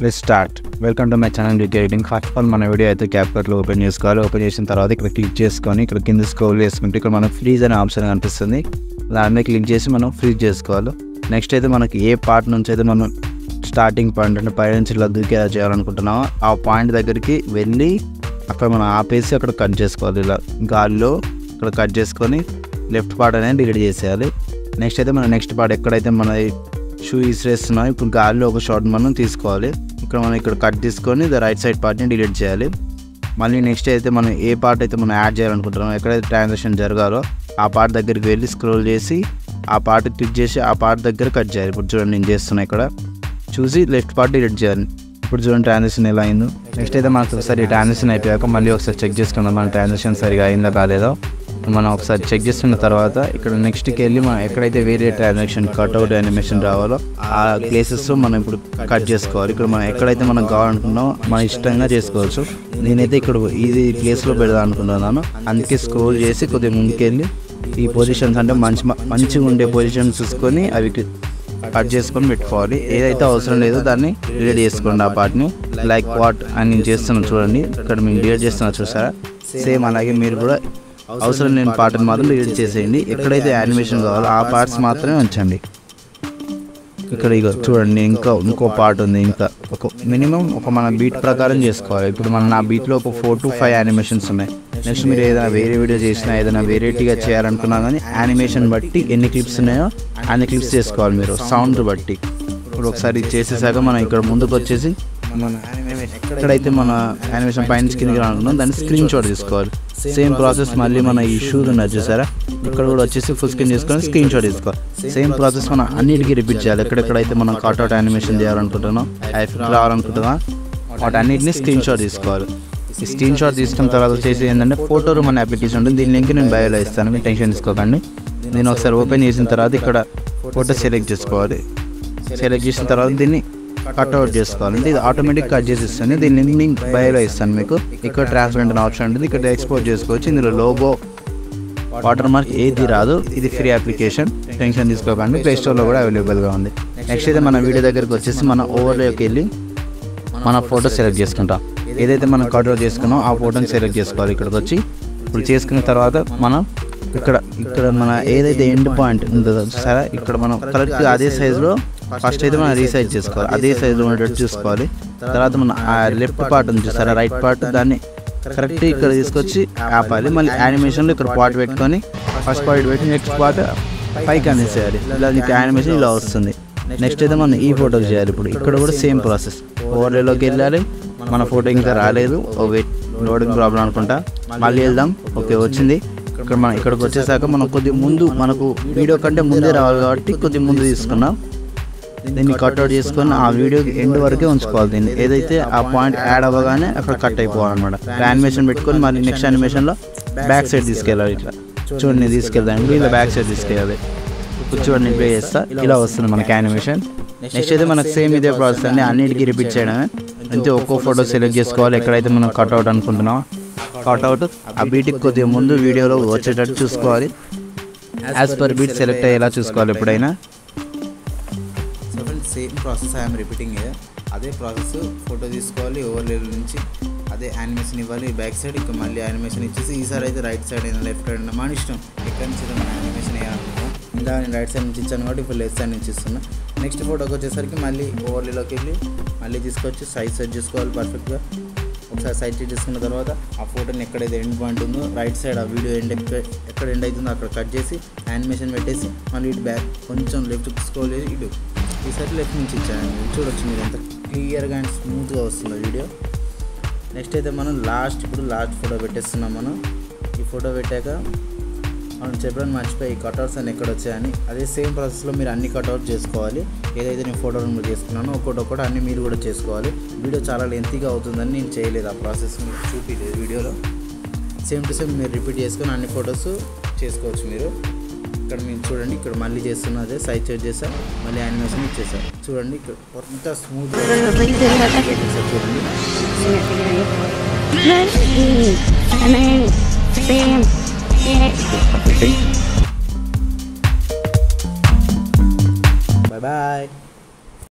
Let's start. Welcome to my channel Editing. First of all, మన video అయితే CapCut లో open చేసుకోవాలి. Open చేసిన తర్వాత ఇక్కడ క్లిక్ చేసుకొని ఇక్కడ కింద స్క్రోల్ చేసుకుంటే ఇక్కడ మనకు ఫ్రీజ్ అనే ఆప్షన్ కనిపిస్తుంది. దాని మీద క్లిక్ చేసి మనం ఫ్రీజ్ చేసుకోవాలి. నెక్స్ట్ అయితే మనకి ఏ పార్ట్ నుంచి అయితే మనం స్టార్టింగ్ పాయింట్ అంటే పై నుంచి ఇలా దూకే చేయాలనుకుంటున్నామో ఆ పాయింట్ దగ్గరికి వెళ్ళి అక్కడ మనం ఆపేసి అక్కడ కట్ చేసుకోవాలి. ఇలా గాలిలో ఇక్కడ కట్ చేసుకొని లెఫ్ట్ పార్ట్ అనేది డిలీట్ చేసేయాలి. నెక్స్ట్ అయితే మన నెక్స్ట్ పార్ట్ ఎక్కడైతే మన షూ ఇసిరేస్తున్నాం ఇప్పుడు గాలిలో ఒక షాట్ మనం తీసుకోవాలి. మనం ఇక్కడ కట్ తీసుకొని రైట్ సైడ్ పార్ట్ని డిలీట్ చేయాలి. మళ్ళీ నెక్స్ట్ అయితే మనం ఏ పార్ట్ అయితే మనం యాడ్ చేయాలనుకుంటున్నాం ఎక్కడైతే ట్రాన్సాక్షన్ జరగాలో ఆ పార్ట్ దగ్గరికి వెళ్ళి స్క్రోల్ చేసి ఆ పార్ట్ క్లిక్ చేసి ఆ పార్ట్ దగ్గర కట్ చేయాలి. ఇప్పుడు చూడండి నేను చేస్తున్నా ఇక్కడ చూసి లెఫ్ట్ పార్ట్ డిలీట్ చేయాలి. ఇప్పుడు చూడండి ట్రాన్సాక్షన్ ఎలా అయిందో. నెక్స్ట్ అయితే మనకు ఒకసారి ట్రాన్సాక్షన్ అయిపోయాక మళ్ళీ ఒకసారి చెక్ చేసుకుందాం మన ట్రాన్సాక్షన్ సరిగా అయిందా కాలేదో. మనం ఒకసారి చెక్ చేస్తున్న తర్వాత ఇక్కడ నెక్స్ట్కి వెళ్ళి మనం ఎక్కడైతే వేరే ట్రాన్సాక్షన్ కట్అవుట్ యానిమేషన్ రావాలో ఆ ప్లేసెస్లో మనం ఇప్పుడు కట్ చేసుకోవాలి. ఇక్కడ మనం ఎక్కడైతే మనం కావాలనుకున్నామో మన ఇష్టంగా చేసుకోవచ్చు. నేనైతే ఇక్కడ ఇది ప్లేస్లో పెడదాం అనుకుంటున్నాను. అందుకే స్క్రోల్ చేసి కొద్దిగా ముందుకెళ్ళి ఈ పొజిషన్స్ అంటే మంచిగా ఉండే పొజిషన్స్ చూసుకొని అవి కట్ చేసుకొని పెట్టుకోవాలి. ఏదైతే అవసరం లేదో దాన్ని డిలీట్ చేసుకోండి ఆ పార్ట్ని. లైక్ వాట్ అని నేను చేస్తున్నాను చూడండి ఇక్కడ మేము డిలీట్ చేస్తున్నా చూసారా. సేమ్ అలాగే మీరు కూడా అవసరం లేని పార్ట్ని మాత్రం డిలీట్ చేసేయండి. ఎక్కడైతే యానిమేషన్ కావాలో ఆ పార్ట్స్ మాత్రమే ఉంచండి. ఇక్కడ ఇక చూడండి ఇంకో పార్ట్ ఉంది. ఇంకా ఒక మినిమం మన బీట్ ప్రకారం చేసుకోవాలి. ఇప్పుడు నా బీట్లో ఒక 4 to 5 యానిమేషన్స్ ఉన్నాయి. నెక్స్ట్ మీరు ఏదైనా వేరే వీడియో చేసినా ఏదైనా వెరైటీగా చేయాలనుకున్నా కానీ యానిమేషన్ బట్టి ఎన్ని క్లిప్స్ ఉన్నాయో అన్ని క్లిప్స్ చేసుకోవాలి మీరు సౌండ్ బట్టి. ఇప్పుడు ఒకసారి చేసేసాక మనం ఇక్కడ ముందుకు వచ్చేసి మన ఎక్కడైతే మన యానిమేషన్ పైన కిందకి రానుకున్నాం దాన్ని స్క్రీన్ షాట్ తీసుకోవాలి. సేమ్ ప్రాసెస్ మళ్ళీ మన ఈ షూస్ ఉన్నది చూసారా ఇక్కడ కూడా వచ్చేసి ఫుల్ స్క్రీన్ చేసుకొని స్క్రీన్ షాట్ తీసుకోవాలి. సేమ్ ప్రాసెస్ మనం అన్నిటికీ రిపీట్ చేయాలి. ఎక్కడెక్కడైతే మనం కట్అవుట్ యానిమేషన్ చేయాలనుకుంటున్నాం ఎఫెక్ట్ రావాలనుకుంటున్నాం వాటి అన్నింటినీ స్క్రీన్ షాట్ తీసుకోవాలి. ఈ స్క్రీన్ షాట్ తీసుకున్న తర్వాత వచ్చేసి ఏంటంటే ఫోటో రూమ్ అనే అప్లికేషన్ ఉంటుంది. దీని లింక్ నేను బయోలో ఇస్తాను, మీరు టెన్షన్ తీసుకోకండి. నేను ఒకసారి ఓపెన్ చేసిన తర్వాత ఇక్కడ ఫోటో సెలెక్ట్ చేసుకోవాలి. సెలెక్ట్ చేసిన తర్వాత దీన్ని కట్అవుట్ చేసుకోవాలి. ఇది ఆటోమేటిక్ కట్ చేసి ఇస్తుంది. దీన్ని లింక్ బయోలో ఇస్తాను మీకు. ఇక్కడ ట్రాన్స్పరెంట్ అనే ఆప్షన్ ఉంటుంది. ఇక్కడ ఎక్స్పోర్ట్ చేసుకోవచ్చు. ఇందులో లోగో వాటర్ మార్క్ ఏది రాదు. ఇది ఫ్రీ అప్లికేషన్, టెన్షన్ తీసుకోకండి. ప్లే స్టోర్లో కూడా అవైలబుల్గా ఉంది. నెక్స్ట్ అయితే మన వీడియో దగ్గరికి వచ్చేసి మన ఓవర్లోకి వెళ్ళి మన ఫోటో సెలెక్ట్ చేసుకుంటాం. ఏదైతే మనం కట్అవుట్ చేసుకున్నామో ఆ ఫోటోని సెలెక్ట్ చేసుకోవాలి. ఇక్కడికి వచ్చి ఇప్పుడు చేసుకున్న తర్వాత మనం ఇక్కడ మన ఏదైతే ఎండ్ పాయింట్ ఉందో సరే ఇక్కడ మనం కరెక్ట్గా అదే సైజులో ఫస్ట్ అయితే మనం రీసైజ్ చేసుకోవాలి. అదే సైజులో ఉండేటట్టు చూసుకోవాలి. తర్వాత మన లెఫ్ట్ పార్ట్ ఉంది చూసారా రైట్ పార్ట్ దాన్ని కరెక్ట్ ఇక్కడ తీసుకొచ్చి ఆపాలి. మళ్ళీ యానిమేషన్లో ఇక్కడ పార్ట్ పెట్టుకొని ఫస్ట్ పార్ట్ పెట్టి నెక్స్ట్ పార్ట్ పైకి అనేసేయాలి. ఇలా మీకు యానిమేషన్ ఇలా వస్తుంది. నెక్స్ట్ అయితే మనం ఈ ఫోటో చేయాలి. ఇప్పుడు ఇక్కడ కూడా సేమ్ ప్రాసెస్ ఓవర్లేలోకి వెళ్ళాలి. మన ఫోటో ఇంకా రాలేదు, లోడింగ్ ప్రాబ్లం అనుకుంటా. మళ్ళీ వెళ్దాం. ఓకే వచ్చింది. ఇక్కడ మనం ఇక్కడికి వచ్చేసాక మనం కొద్ది ముందు మనకు వీడియో కంటే ముందే రావాలి కాబట్టి కొద్ది ముందు తీసుకున్నాం. దీన్ని కట్అవుట్ చేసుకొని ఆ వీడియో ఎండ్ వరకే ఉంచుకోవాలి. దీన్ని ఏదైతే ఆ పాయింట్ యాడ్ అవ్వగానే అక్కడ కట్ అయిపోవాలన్నమాట. యానిమేషన్ పెట్టుకొని మళ్ళీ నెక్స్ట్ యానిమేషన్లో బ్యాక్ సైడ్ తీసుకెళ్ళాలి. ఇట్లా చూడండి తీసుకెళ్తాను ఇలా బ్యాక్ సైడ్ తీసుకెళ్ళాలి. కూర్చోండి ప్లే చేస్తా ఇలా వస్తుంది మనకి యానిమేషన్. నెక్స్ట్ అయితే మనకు సేమ్ ఇదే ప్రాసెస్ అండి అన్నిటికీ రిపీట్ చేయడమే. అంతే ఒక్కో ఫోటో సెలెక్ట్ చేసుకోవాలి. ఎక్కడైతే మనం కట్అవుట్ అనుకుంటున్నాం కట్అవుట్ ఆ బీట్కి కొద్దిగా ముందు వీడియోలో వచ్చేటట్టు చూసుకోవాలి. యాజ్ పర్ బీట్ సెలెక్ట్ అయ్యేలా చూసుకోవాలి ఎప్పుడైనా. Same process I'm repeating. అదే ప్రాసెస్ ఫోటో తీసుకోవాలి ఓవర్లే నుంచి అదే యానిమేషన్ ఇవ్వాలి బ్యాక్ సైడ్. ఇక్కడ మళ్ళీ యానిమేషన్ ఇచ్చేసి ఈసారి అయితే రైట్ సైడ్ అయినా లెఫ్ట్ సైడ్ అయినా మన ఇష్టం ఎక్కడి నుంచి మనం యానిమేషన్ వేయాలనుకున్నాం. ఇంకా నేను రైట్ సైడ్ నుంచి ఇచ్చాను కాబట్టి ఇప్పుడు లెఫ్ట్ సైడ్ నుంచి ఇస్తున్నా. నెక్స్ట్ ఫోటోకి వచ్చేసరికి మళ్ళీ ఓవర్లేలోకి వెళ్ళి మళ్ళీ తీసుకొచ్చి సైజ్ సెట్ చేసుకోవాలి పర్ఫెక్ట్గా. ఒకసారి సైజ్ సెట్ చేసుకున్న తర్వాత ఆ ఫోటోని ఎక్కడైతే ఎండ్ పాయింట్ ఉందో రైట్ సైడ్ ఆ వీడియో ఎక్కడ ఎండ్ అవుతుందో అక్కడ కట్ చేసి యానిమేషన్ పెట్టేసి మళ్ళీ ఇటు బ్యాక్ కొంచెం లెఫ్ట్ స్క్రోల్ చేసి ఇటు ఈసారి లెఫ్ట్ నుంచి ఇచ్చాను. చూడొచ్చు మీరు ఎంత క్లియర్గా అండ్ స్మూత్గా వస్తుంది వీడియో. నెక్స్ట్ అయితే మనం ఇప్పుడు లాస్ట్ ఫోటో పెట్టేస్తున్నాం. మనం ఈ ఫోటో పెట్టాక మనం చెప్పడానికి మర్చిపోయి కట్అవుట్స్ అన్ని ఎక్కడ వచ్చాయని అదే సేమ్ ప్రాసెస్లో మీరు అన్ని కట్అవుట్ చేసుకోవాలి. ఏదైతే నేను ఫోటో రూమ్లో చేసుకున్నానో ఒక్కొక్కటి అన్ని మీరు కూడా చేసుకోవాలి. వీడియో చాలా లెంతీగా అవుతుందని నేను చేయలేదు ఆ ప్రాసెస్ మీకు చూపించలేదు వీడియోలో. సేమ్ టు సేమ్ మీరు రిపీట్ చేసుకొని అన్ని ఫొటోస్ చేసుకోవచ్చు మీరు. ఇక్కడ మీరు చూడండి ఇక్కడ మళ్ళీ చేస్తున్నా అదే సైజ్ సెట్ చేసా మళ్ళీ యానిమేషన్ ఇచ్చేసారు. చూడండి ఇక్కడ ఎంత స్మూత్ చూడండి. Bye bye.